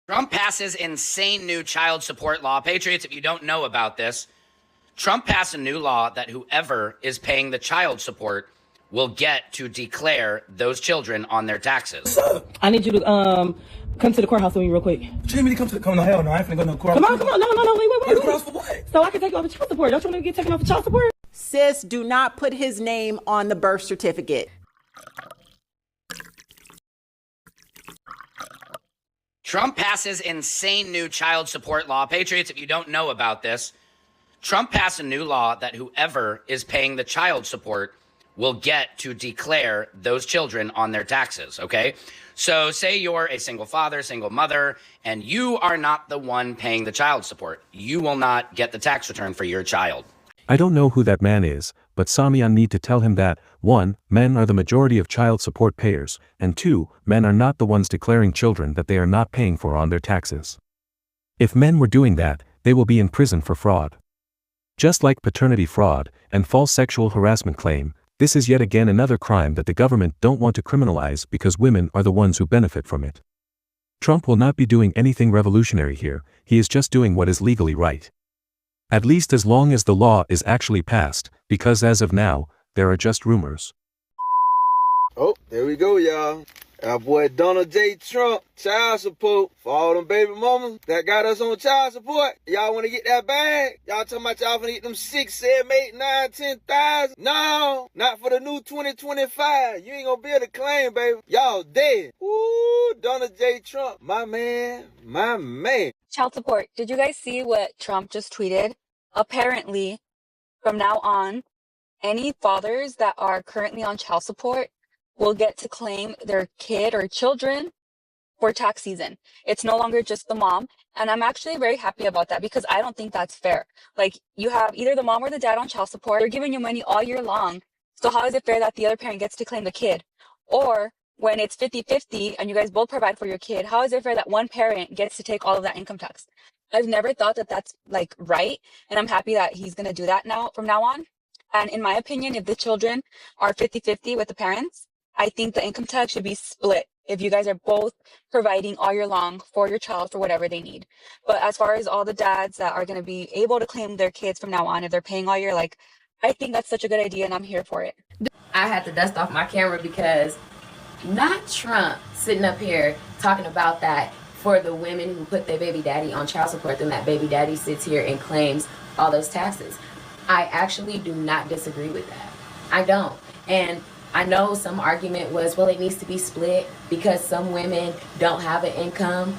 Trump passes insane new child support law. Patriots, if you don't know about this, Trump passed a new law that whoever is paying the child support will get to declare those children on their taxes. I need you to come to the courthouse with me real quick. What you need me to come to the courthouse? No, hell no, I ain't finna go to the courthouse. Come on, no, wait. Courthouse for what? So I can take you off of child support. Don't you want to get taken off of child support? Sis, do not put his name on the birth certificate. Trump passes insane new child support law. Patriots, if you don't know about this, Trump passed a new law that whoever is paying the child support will get to declare those children on their taxes, okay? So say you're a single father, single mother, and you are not the one paying the child support. You will not get the tax return for your child. I don't know who that man is, but Samian need to tell him that, 1, men are the majority of child support payers, and 2, men are not the ones declaring children that they are not paying for on their taxes. If men were doing that, they will be in prison for fraud. Just like paternity fraud and false sexual harassment claim, this is yet again another crime that the government don't want to criminalize because women are the ones who benefit from it. Trump will not be doing anything revolutionary here, he is just doing what is legally right. At least as long as the law is actually passed, because as of now, there are just rumors. Oh, there we go, y'all. Our boy Donald J. Trump, child support for all them baby mamas that got us on child support. Y'all want to get that bag? Y'all talking about y'all finna get them 6, 7, 8, 9, 10,000? No, not for the new 2025. You ain't gonna be able to claim, baby. Y'all dead. Ooh, Donald J. Trump, my man, my man. Child support. Did you guys see what Trump just tweeted? Apparently, from now on, any fathers that are currently on child support will get to claim their kid or children for tax season. It's no longer just the mom. And I'm actually very happy about that because I don't think that's fair. Like, you have either the mom or the dad on child support. They're giving you money all year long. So how is it fair that the other parent gets to claim the kid? Or when it's 50-50 and you guys both provide for your kid, how is it fair that one parent gets to take all of that income tax? I've never thought that that's like right. And I'm happy that he's going to do that now from now on. And in my opinion, if the children are 50-50 with the parents, I think the income tax should be split if you guys are both providing all year long for your child for whatever they need. But as far as all the dads that are going to be able to claim their kids from now on, if they're paying all year, like, I think that's such a good idea and I'm here for it. I had to dust off my camera because not Trump sitting up here talking about that for the women who put their baby daddy on child support, then that baby daddy sits here and claims all those taxes. I actually do not disagree with that. I don't. And I know some argument was, well, it needs to be split because some women don't have an income.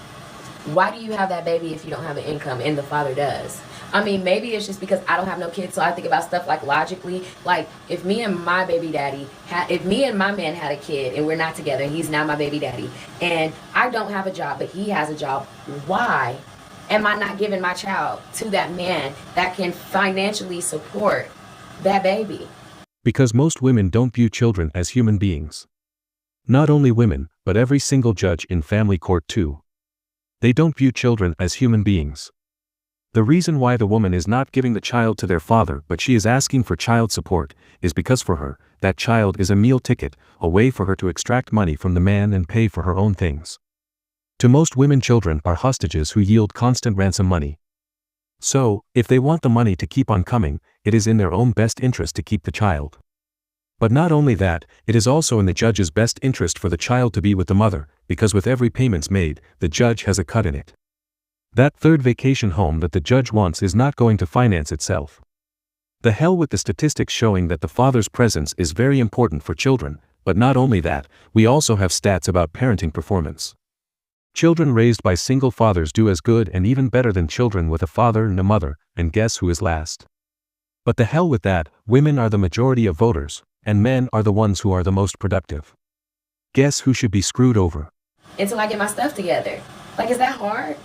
Why do you have that baby if you don't have an income and the father does? I mean, maybe it's just because I don't have no kids, so I think about stuff like logically. Like, if me and my baby daddy, if me and my man had a kid and we're not together, and he's now my baby daddy, and I don't have a job, but he has a job, why am I not giving my child to that man that can financially support that baby? Because most women don't view children as human beings. Not only women, but every single judge in family court too. They don't view children as human beings. The reason why the woman is not giving the child to their father but she is asking for child support is because for her, that child is a meal ticket, a way for her to extract money from the man and pay for her own things. To most women, children are hostages who yield constant ransom money. So, if they want the money to keep on coming, it is in their own best interest to keep the child. But not only that, it is also in the judge's best interest for the child to be with the mother, because with every payments made, the judge has a cut in it. That third vacation home that the judge wants is not going to finance itself. The hell with the statistics showing that the father's presence is very important for children, but not only that, we also have stats about parenting performance. Children raised by single fathers do as good and even better than children with a father and a mother, and guess who is last? But the hell with that, women are the majority of voters, and men are the ones who are the most productive. Guess who should be screwed over? Until I get my stuff together. Like, is that hard?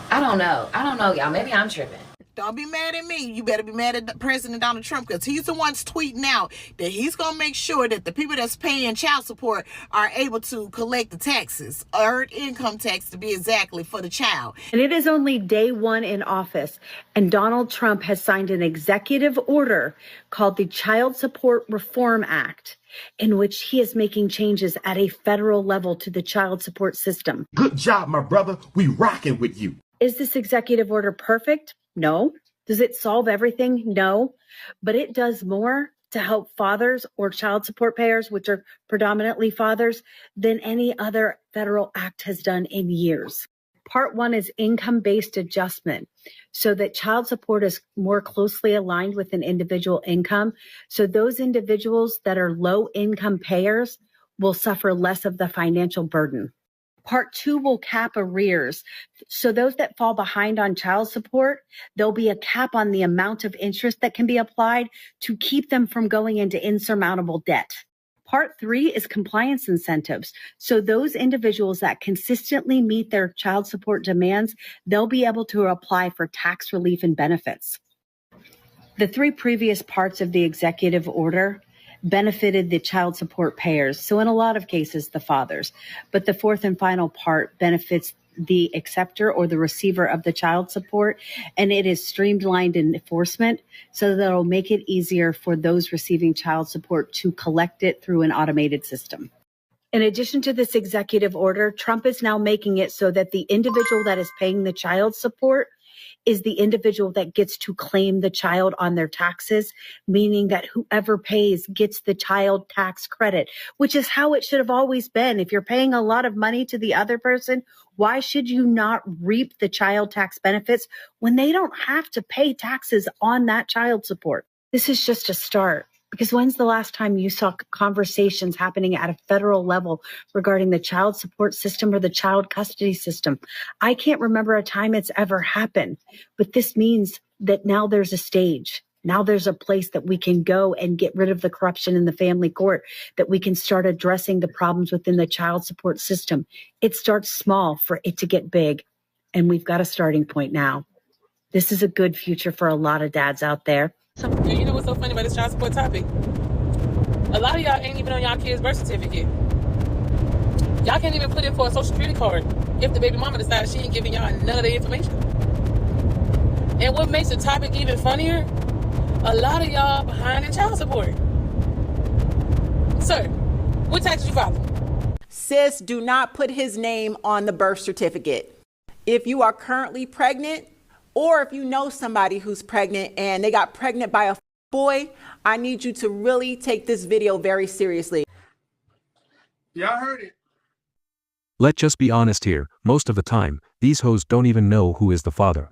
I don't know, y'all. Maybe I'm tripping. Don't be mad at me. You better be mad at President Donald Trump, because he's the one tweeting out that he's going to make sure that the people that's paying child support are able to collect the taxes, earned income tax to be exactly, for the child. And it is only day one in office, and Donald Trump has signed an executive order called the Child Support Reform Act, in which he is making changes at a federal level to the child support system. Good job, my brother. We rocking with you. Is this executive order perfect? No. Does it solve everything? No. But it does more to help fathers or child support payers, which are predominantly fathers, than any other federal act has done in years. Part one is income-based adjustment, so that child support is more closely aligned with an individual income. So those individuals that are low-income payers will suffer less of the financial burden. Part two will cap arrears. So those that fall behind on child support, there'll be a cap on the amount of interest that can be applied to keep them from going into insurmountable debt. Part three is compliance incentives. So those individuals that consistently meet their child support demands, they'll be able to apply for tax relief and benefits. The three previous parts of the executive order benefited the child support payers, so in a lot of cases, the fathers. But the fourth and final part benefits the acceptor or the receiver of the child support, and it is streamlined in enforcement so that it'll make it easier for those receiving child support to collect it through an automated system. In addition to this executive order, Trump is now making it so that the individual that is paying the child support is the individual that gets to claim the child on their taxes, meaning that whoever pays gets the child tax credit, which is how it should have always been. If you're paying a lot of money to the other person, why should you not reap the child tax benefits when they don't have to pay taxes on that child support? This is just a start. Because when's the last time you saw conversations happening at a federal level regarding the child support system or the child custody system? I can't remember a time it's ever happened. But this means that now there's a stage. Now there's a place that we can go and get rid of the corruption in the family court, that we can start addressing the problems within the child support system. It starts small for it to get big. And we've got a starting point now. This is a good future for a lot of dads out there. And you know what's so funny about this child support topic? A lot of y'all ain't even on y'all kids' birth certificate. Y'all can't even put in for a social security card if the baby mama decides she ain't giving y'all none of the information. And what makes the topic even funnier, a lot of y'all behind in child support. Sir, what taxes you follow? Sis, do not put his name on the birth certificate. If you are currently pregnant, or if you know somebody who's pregnant and they got pregnant by a boy, I need you to really take this video very seriously. Y'all heard it. Let's just be honest here, most of the time, these hoes don't even know who is the father.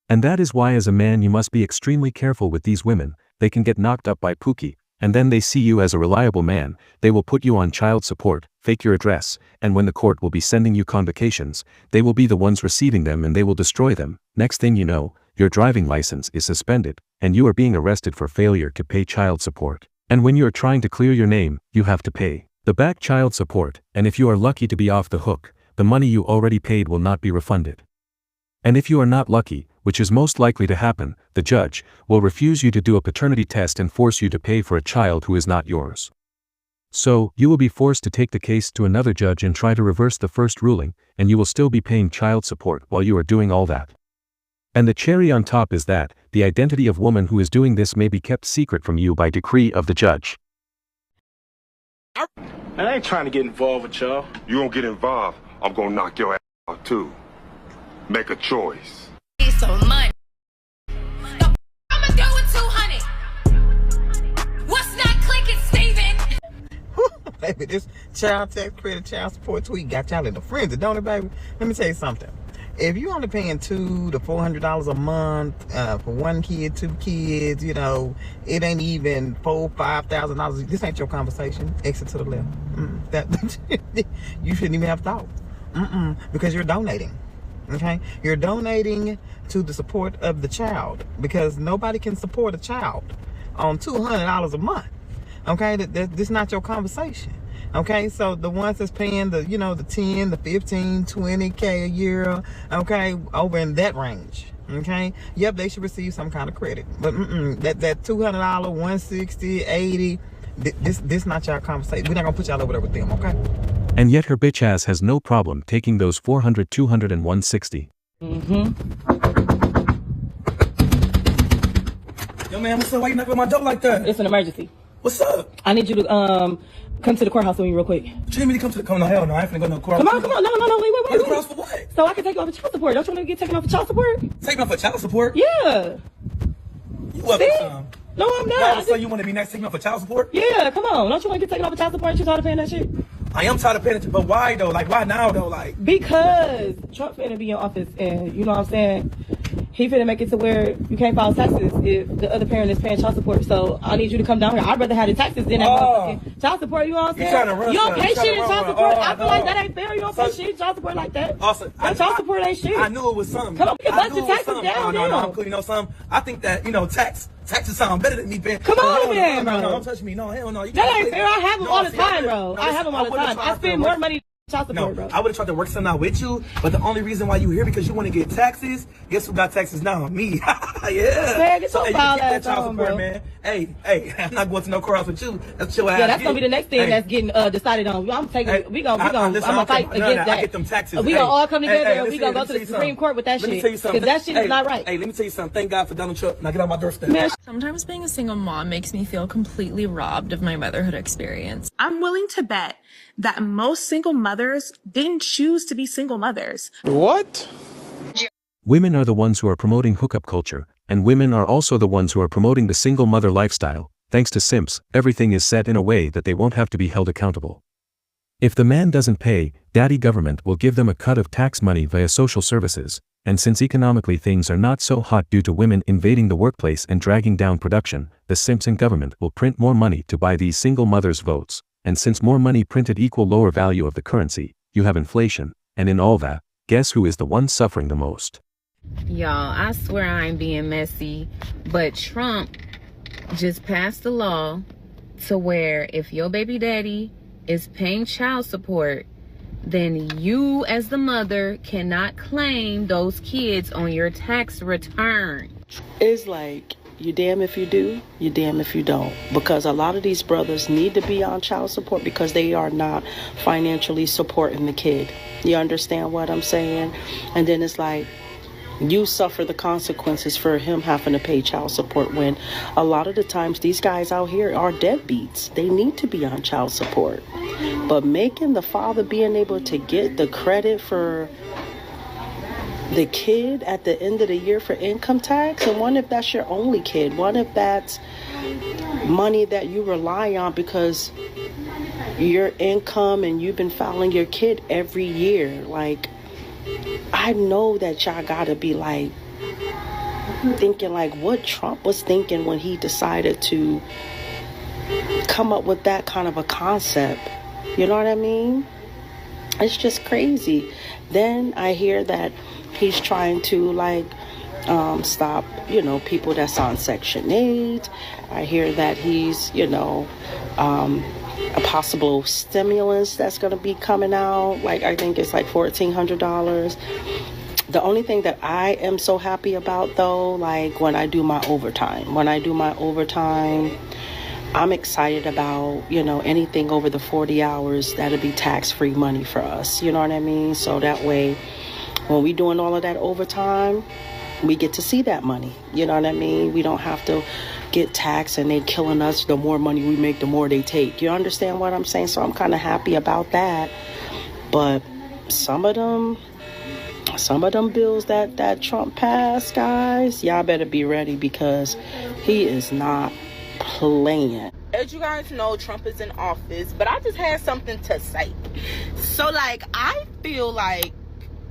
And that is why as a man you must be extremely careful with these women. They can get knocked up by Pookie, and then they see you as a reliable man, they will put you on child support, fake your address, and when the court will be sending you convocations, they will be the ones receiving them and they will destroy them. Next thing you know, your driving license is suspended, and you are being arrested for failure to pay child support. And when you are trying to clear your name, you have to pay the back child support, and if you are lucky to be off the hook, the money you already paid will not be refunded. And if you are not lucky, which is most likely to happen, the judge will refuse you to do a paternity test and force you to pay for a child who is not yours. So, you will be forced to take the case to another judge and try to reverse the first ruling, and you will still be paying child support while you are doing all that. And the cherry on top is that, the identity of woman who is doing this may be kept secret from you by decree of the judge. Man, I ain't trying to get involved with y'all. You don't get involved, I'm gonna knock your ass out too. Make a choice. Some money. I'ma do with 200. What's not clicking, Steven? Baby, this child tax credit, child support tweet got y'all in the frenzy, don't it, baby? Let me tell you something. If you only paying $200 to $400 a month for one kid, two kids, you know, it ain't even $4,000-$5,000. This ain't your conversation. Exit to the left. You shouldn't even have thought. Because you're donating. Okay, you're donating to the support of the child, because nobody can support a child on $200 a month. Okay, this is not your conversation. Okay, so the ones that's paying the 10, the 15, 20K a year, okay, over in that range, Okay. Yep, they should receive some kind of credit. But that $200, $160, $80, this not y'all conversation. We're not gonna put y'all over there with them, okay? And yet her bitch ass has no problem taking those $400, $200, and $160. Yo, man, what's up? Why you knocking on my door like that? It's an emergency. What's up? I need you to come to the courthouse with me real quick. What you need me to come to the... No, hell no. I ain't finna go to no courthouse. Come on. No, wait. The courthouse for what? So I can take you off of child support. Don't you want to get taken off of child support? Take me off of child support? Yeah. You up with some? No, I'm not. Why, so you want to be next to take me off of child support? Yeah, come on. Don't you want to get taken off of child support? You tired of paying that shit? I am tired of paying it, but why though? Like, why now though? Like, because Trump finna be in office, and you know what I'm saying? He finna make it to where you can't file taxes if the other parent is paying child support. So I need you to come down here. I'd rather have the taxes than that motherfucking child support. You know what I'm saying? You don't pay shit in child support. I feel like that ain't fair. You don't pay shit in child support like that. Also, child support ain't shit. I knew it was something. Come on, we can bust the taxes down. No, I'm cool. You know something? I think that taxes sound better than me paying. Come on, man, bro. No, don't touch me. No, hell no. That ain't fair. I have them all the time, bro. I have them all the time. I spend more money. Child support, bro. I would have tried to work something out with you, but the only reason why you here because you want to get taxes. Guess who got taxes now? Me. Yeah. Man, get your foul that ass child on, support, bro. man. Hey, I'm not going to no courthouse with you. That's your ass. Yeah, that's gonna be the next thing that's getting decided on. I'm taking. We gonna I'm gonna fight against that. I get them taxes. We gonna all come together and we gonna go to the Supreme Court with that shit. Let me tell you something. Because that shit is not right. Hey, let me tell you something. Thank God for Donald Trump. Now get out my doorstep. Sometimes being a single mom makes me feel completely robbed of my motherhood experience. I'm willing to bet that most single mothers didn't choose to be single mothers. What? Women are the ones who are promoting hookup culture, and women are also the ones who are promoting the single mother lifestyle. Thanks to simps, everything is set in a way that they won't have to be held accountable. If the man doesn't pay, daddy government will give them a cut of tax money via social services, and since economically things are not so hot due to women invading the workplace and dragging down production, the simps and government will print more money to buy these single mothers' votes. And since more money printed equal lower value of the currency, you have inflation, and in all that, guess who is the one suffering the most? Y'all, I swear I ain't being messy, but Trump just passed a law to where if your baby daddy is paying child support, then you as the mother cannot claim those kids on your tax return. It's like, you damn if you do, you damn if you don't. Because a lot of these brothers need to be on child support because they are not financially supporting the kid. You understand what I'm saying? And then it's like, you suffer the consequences for him having to pay child support when a lot of the times these guys out here are deadbeats. They need to be on child support. But making the father being able to get the credit for the kid at the end of the year for income tax, and what if that's your only kid? What if that's money that you rely on because your income and you've been filing your kid every year? Like, I know that y'all gotta be like thinking like what Trump was thinking when he decided to come up with that kind of a concept. You know what I mean? It's just crazy. Then I hear that he's trying to like stop, people that's on Section 8. I hear that he's, a possible stimulus that's going to be coming out. Like, I think it's like $1,400. The only thing that I am so happy about, though, like when I do my overtime, I'm excited about, anything over the 40 hours, that'll be tax-free money for us. You know what I mean? So that way, when we doing all of that overtime, we get to see that money. You know what I mean? We don't have to get taxed and they killing us. The more money we make, the more they take. You understand what I'm saying? So I'm kind of happy about that. But some of them bills that Trump passed, guys, y'all better be ready because he is not playing. As you guys know, Trump is in office, but I just had something to say. So, like, I feel like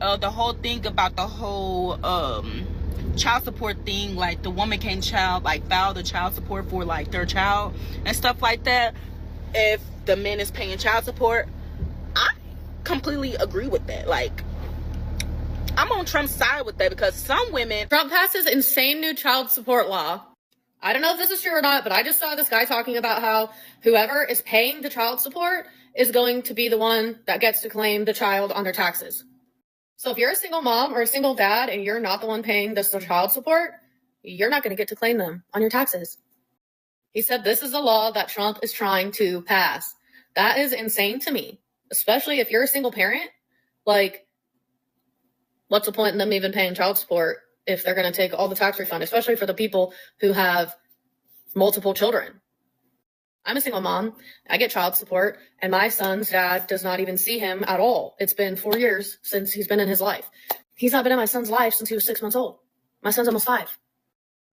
the whole thing about the whole child support thing, like the woman can file the child support for like their child and stuff like that. If the man is paying child support, I completely agree with that. Like, I'm on Trump's side with that because some women... Trump passed his insane new child support law. I don't know if this is true or not, but I just saw this guy talking about how whoever is paying the child support is going to be the one that gets to claim the child on their taxes. So if you're a single mom or a single dad and you're not the one paying the child support, you're not going to get to claim them on your taxes. He said this is a law that Trump is trying to pass. That is insane to me, especially if you're a single parent. Like, what's the point in them even paying child support if they're going to take all the tax refund, especially for the people who have multiple children? I'm a single mom. I get child support, and my son's dad does not even see him at all. It's been 4 years since he's been in his life. He's not been in my son's life since he was 6 months old. My son's almost 5.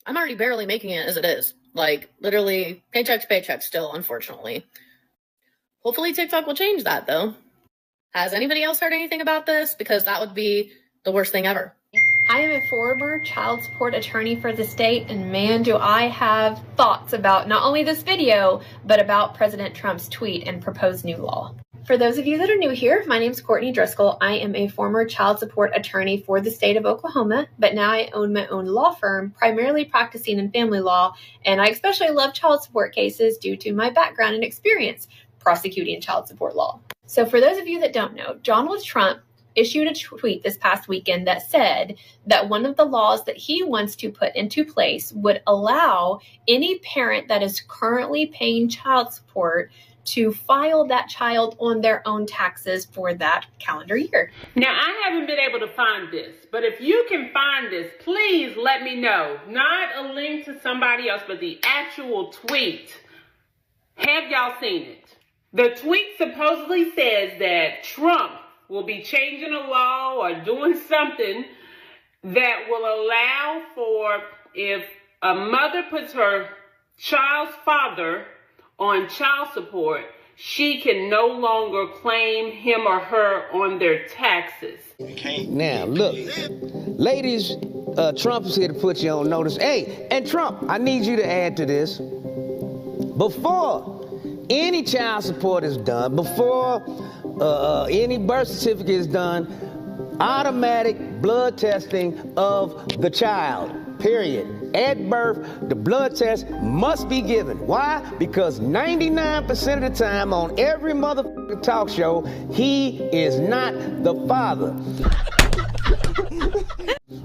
I'm already barely making it as it is. Like, literally, paycheck to paycheck still, unfortunately. Hopefully TikTok will change that, though. Has anybody else heard anything about this? Because that would be the worst thing ever. I am a former child support attorney for the state, and man, do I have thoughts about not only this video, but about President Trump's tweet and proposed new law. For those of you that are new here, my name is Courtney Driscoll. I am a former child support attorney for the state of Oklahoma, but now I own my own law firm, primarily practicing in family law, and I especially love child support cases due to my background and experience prosecuting child support law. So for those of you that don't know, Donald Trump issued a tweet this past weekend that said that one of the laws that he wants to put into place would allow any parent that is currently paying child support to file that child on their own taxes for that calendar year. Now, I haven't been able to find this, but if you can find this, please let me know. Not a link to somebody else, but the actual tweet. Have y'all seen it? The tweet supposedly says that Trump will be changing a law or doing something that will allow for, if a mother puts her child's father on child support, she can no longer claim him or her on their taxes. Now, look, ladies, Trump is here to put you on notice. Hey, and Trump, I need you to add to this. Before any child support is done, before any birth certificate is done, automatic blood testing of the child, period. At birth, the blood test must be given. Why? Because 99% of the time on every motherfucking talk show, he is not the father.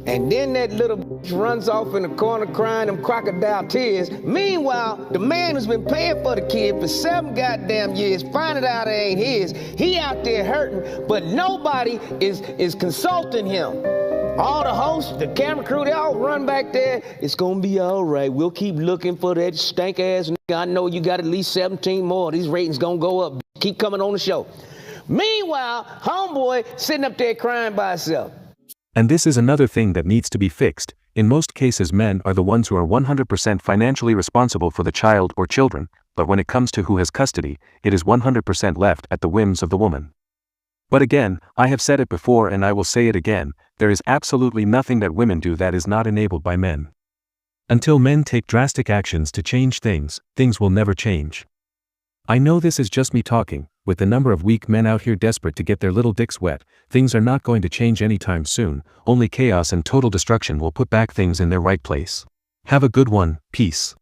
And then that little runs off in the corner crying them crocodile tears. Meanwhile, the man who's been paying for the kid for 7 goddamn years, finding out it ain't his, he out there hurting, but nobody is consulting him. All the hosts, the camera crew, they all run back there. It's gonna be all right. We'll keep looking for that stank ass nigga. I know you got at least 17 more. These ratings gonna go up. Keep coming on the show. Meanwhile, homeboy sitting up there crying by himself. And this is another thing that needs to be fixed. In most cases, men are the ones who are 100% financially responsible for the child or children, but when it comes to who has custody, it is 100% left at the whims of the woman. But again, I have said it before and I will say it again, there is absolutely nothing that women do that is not enabled by men. Until men take drastic actions to change things, things will never change. I know this is just me talking, with the number of weak men out here desperate to get their little dicks wet, things are not going to change anytime soon, only chaos and total destruction will put back things in their right place. Have a good one, peace.